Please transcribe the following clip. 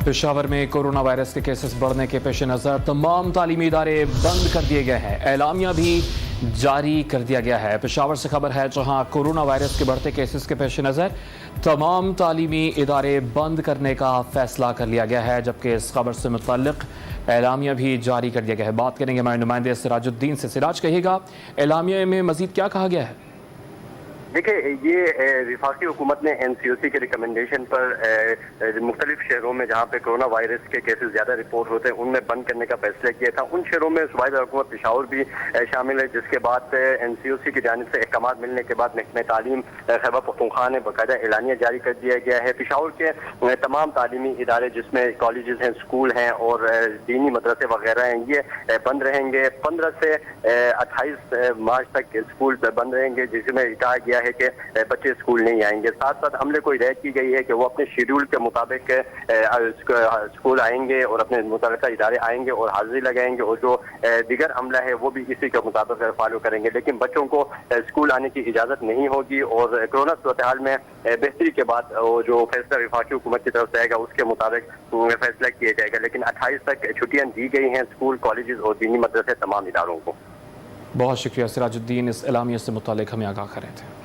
पेशावर में corona virus के cases बढ़ने के पेश नज़र तमाम तालीमी इदारे बंद कर दिए गए हैं। एलामिया भी जारी कर दिया गया है। पेशावर से खबर है जहां कोरोना वायरस के बढ़ते केसेस के पेश नज़र तमाम तालीमी इदारे बंद करने का फैसला कर लिया गया है, जबकि इस खबर से मुतल्लिक एलामिया भी जारी कर दिया गया है। बात करेंगे हमारे नुमाइंदे सिराजुद्दीन से। सिराज, कहिएगा एलामिया में मजीद क्या कहा गया है? देखिए, ये वफाकी हुकूमत ने NCOC के रिकमेंडेशन पर मुख्तलिफ शहरों में जहाँ पे कोरोना वायरस के केसेस ज़्यादा रिपोर्ट होते हैं उनमें बंद करने का फैसला किया था। उन शहरों में सूबाई हुकूमत पेशावर भी शामिल है, जिसके बाद NCOC की जानिब से अहकाम मिलने के बाद महकमा तालीम खैबर पख्तूनख्वा ने बाकायदा एलानिया जारी कर दिया गया है। पेशावर के तमाम तालीमी इदारे जिसमें कॉलेजेस हैं, स्कूल हैं और दीनी मदरसे वगैरह हैं, ये बंद रहेंगे। 15 से 28 मार्च तक स्कूल बंद रहेंगे, जिसमें कहा गया है कि बच्चे स्कूल नहीं आएंगे। साथ साथ अमले को हिदायत की गई है कि वो अपने शेड्यूल के मुताबिक स्कूल आएंगे और अपने मुतल्लिका इदारे आएंगे और हाजिरी लगाएंगे, और जो दिगर अमला है वो भी इसी के मुताबिक फॉलो करेंगे। लेकिन बच्चों को स्कूल आने की इजाज़त नहीं होगी और कोरोना सूरत हाल में बेहतरी के बाद जो फैसला वफाकी हुकूमत की तरफ से आएगा उसके मुताबिक फैसला किया जाएगा। लेकिन 28 तक छुट्टियाँ दी गई हैं स्कूल, कॉलेजेस और दीनी मदरसे तमाम इदारों को। बहुत शुक्रिया सिराजुद्दीन, इस एलामिया से मुताल्लिक हमें आगाह कर रहे थे।